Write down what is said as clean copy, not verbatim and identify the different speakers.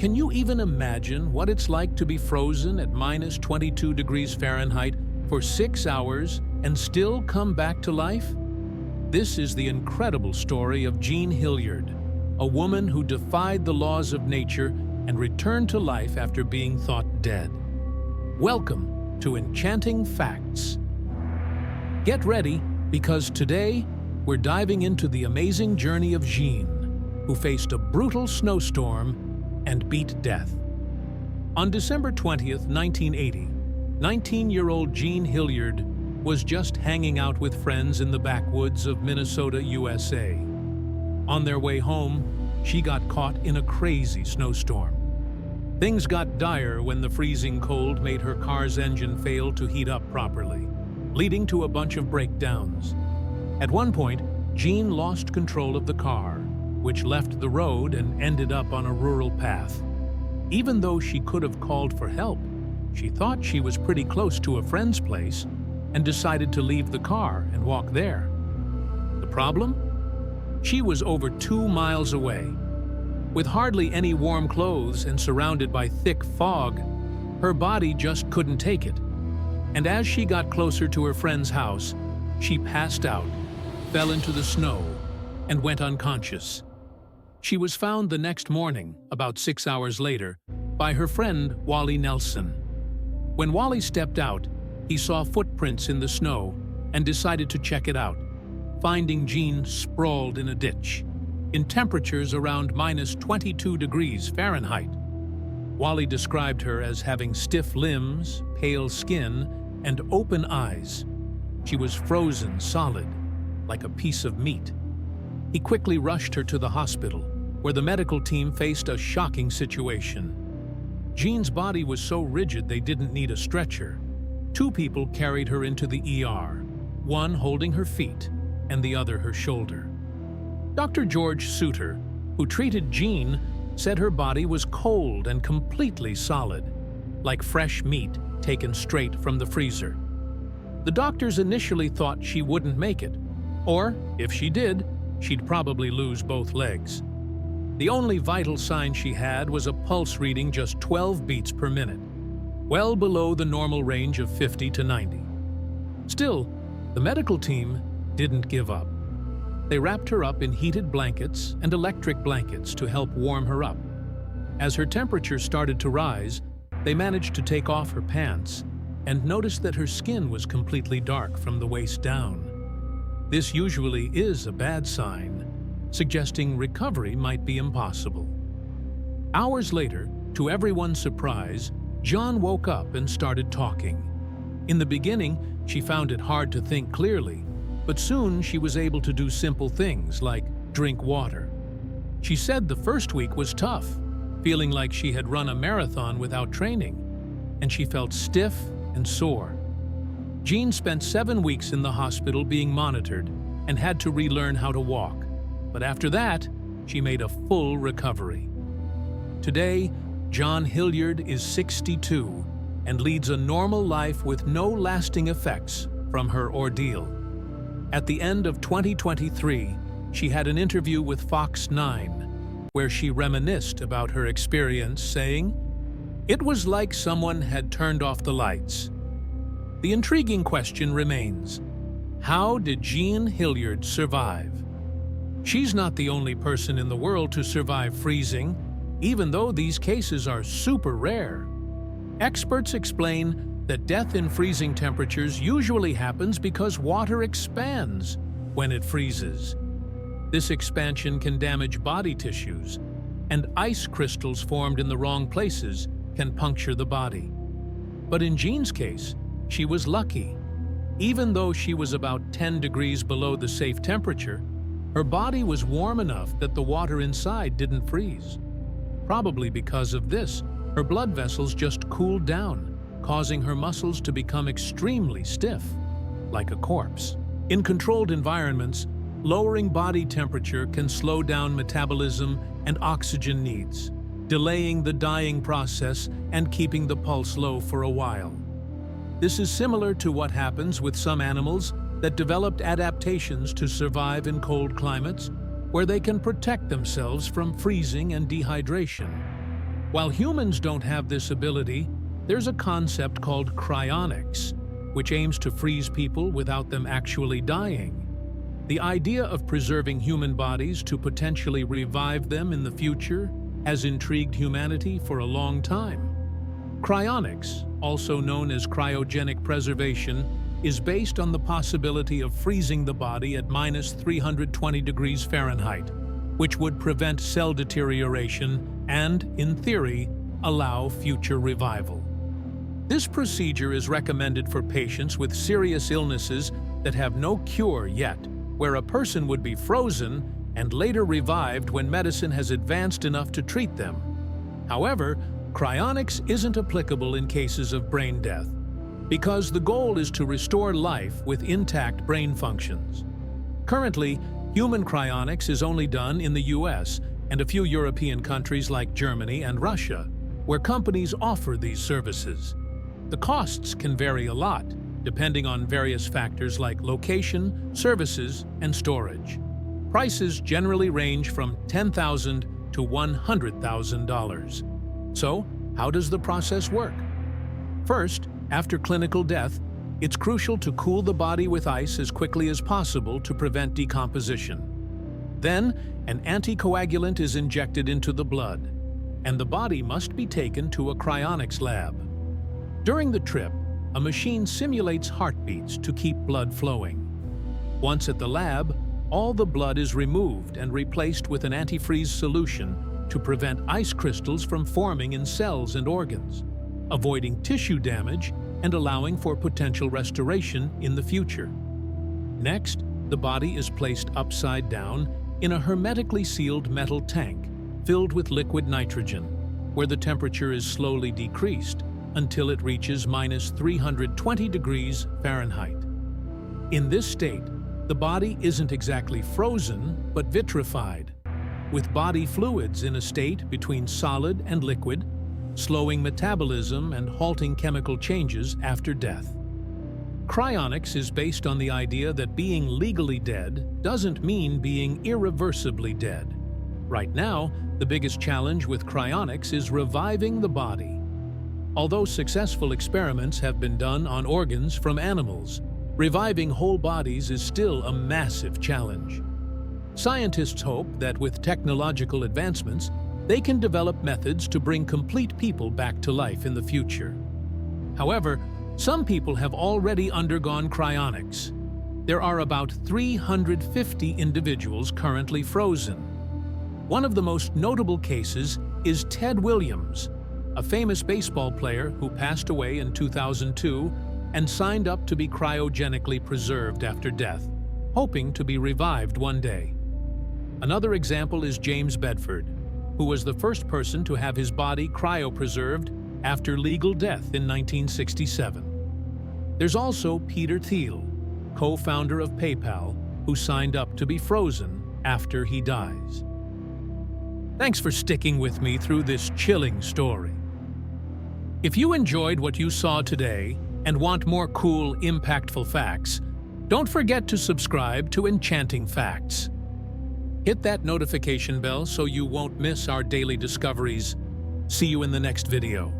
Speaker 1: Can you even imagine what it's like to be frozen at minus 22 degrees Fahrenheit for 6 hours and still come back to life? This is the incredible story of Jean Hilliard, a woman who defied the laws of nature and returned to life after being thought dead. Welcome to Enchanting Facts. Get ready, because today we're diving into the amazing journey of Jean, who faced a brutal snowstorm and beat death. On December 20th, 1980, 19-year-old Jean Hilliard was just hanging out with friends in the backwoods of Minnesota, USA. On their way home, she got caught in a crazy snowstorm. Things got dire when the freezing cold made her car's engine fail to heat up properly, leading to a bunch of breakdowns. At one point, Jean lost control of the car, which left the road and ended up on a rural path. Even though she could have called for help, she thought she was pretty close to a friend's place and decided to leave the car and walk there. The problem? She was over 2 miles away. With hardly any warm clothes and surrounded by thick fog, her body just couldn't take it. And as she got closer to her friend's house, she passed out, fell into the snow, and went unconscious. She was found the next morning, about 6 hours later, by her friend Wally Nelson. When Wally stepped out, he saw footprints in the snow and decided to check it out, finding Jean sprawled in a ditch, in temperatures around minus 22 degrees Fahrenheit. Wally described her as having stiff limbs, pale skin, and open eyes. She was frozen solid, like a piece of meat. He quickly rushed her to the hospital, where the medical team faced a shocking situation. Jean's body was so rigid they didn't need a stretcher. 2 people carried her into the ER, one holding her feet and the other her shoulder. Dr. George Suter, who treated Jean, said her body was cold and completely solid, like fresh meat taken straight from the freezer. The doctors initially thought she wouldn't make it, or, if she did, she'd probably lose both legs. The only vital sign she had was a pulse reading just 12 beats per minute, well below the normal range of 50 to 90. Still, the medical team didn't give up. They wrapped her up in heated blankets and electric blankets to help warm her up. As her temperature started to rise, they managed to take off her pants and noticed that her skin was completely dark from the waist down. This usually is a bad sign, suggesting recovery might be impossible. Hours later, to everyone's surprise, Jean woke up and started talking. In the beginning, she found it hard to think clearly, but soon she was able to do simple things like drink water. She said the first week was tough, feeling like she had run a marathon without training, and she felt stiff and sore. Jean spent 7 weeks in the hospital being monitored and had to relearn how to walk. But after that, she made a full recovery. Today, Jean Hilliard is 62 and leads a normal life with no lasting effects from her ordeal. At the end of 2023, she had an interview with Fox 9, where she reminisced about her experience, saying, "It was like someone had turned off the lights." The intriguing question remains, how did Jean Hilliard survive? She's not the only person in the world to survive freezing, even though these cases are super rare. Experts explain that death in freezing temperatures usually happens because water expands when it freezes. This expansion can damage body tissues, and ice crystals formed in the wrong places can puncture the body. But in Jean's case, she was lucky. Even though she was about 10 degrees below the safe temperature, her body was warm enough that the water inside didn't freeze. Probably because of this, her blood vessels just cooled down, causing her muscles to become extremely stiff, like a corpse. In controlled environments, lowering body temperature can slow down metabolism and oxygen needs, delaying the dying process and keeping the pulse low for a while. This is similar to what happens with some animals that developed adaptations to survive in cold climates, where they can protect themselves from freezing and dehydration. While humans don't have this ability, there's a concept called cryonics, which aims to freeze people without them actually dying. The idea of preserving human bodies to potentially revive them in the future has intrigued humanity for a long time. Cryonics, also known as cryogenic preservation, is based on the possibility of freezing the body at -320 degrees Fahrenheit, which would prevent cell deterioration and, in theory, allow future revival. This procedure is recommended for patients with serious illnesses that have no cure yet, where a person would be frozen and later revived when medicine has advanced enough to treat them. However, cryonics isn't applicable in cases of brain death, because the goal is to restore life with intact brain functions. Currently, human cryonics is only done in the US and a few European countries like Germany and Russia, where companies offer these services. The costs can vary a lot, depending on various factors like location, services, and storage. Prices generally range from $10,000 to $100,000. So, how does the process work? First, after clinical death, it's crucial to cool the body with ice as quickly as possible to prevent decomposition. Then, an anticoagulant is injected into the blood, and the body must be taken to a cryonics lab. During the trip, a machine simulates heartbeats to keep blood flowing. Once at the lab, all the blood is removed and replaced with an antifreeze solution to prevent ice crystals from forming in cells and organs, avoiding tissue damage and allowing for potential restoration in the future. Next, the body is placed upside down in a hermetically sealed metal tank filled with liquid nitrogen, where the temperature is slowly decreased until it reaches -320 degrees Fahrenheit. In this state, the body isn't exactly frozen, but vitrified, with body fluids in a state between solid and liquid, slowing metabolism and halting chemical changes after death. Cryonics is based on the idea that being legally dead doesn't mean being irreversibly dead. Right now, the biggest challenge with cryonics is reviving the body. Although successful experiments have been done on organs from animals, reviving whole bodies is still a massive challenge. Scientists hope that with technological advancements, they can develop methods to bring complete people back to life in the future. However, some people have already undergone cryonics. There are about 350 individuals currently frozen. One of the most notable cases is Ted Williams, a famous baseball player who passed away in 2002 and signed up to be cryogenically preserved after death, hoping to be revived one day. Another example is James Bedford, who was the first person to have his body cryopreserved after legal death in 1967. There's also Peter Thiel, co-founder of PayPal, who signed up to be frozen after he dies. Thanks for sticking with me through this chilling story. If you enjoyed what you saw today and want more cool, impactful facts, don't forget to subscribe to Enchanting Facts. Hit that notification bell so you won't miss our daily discoveries. See you in the next video.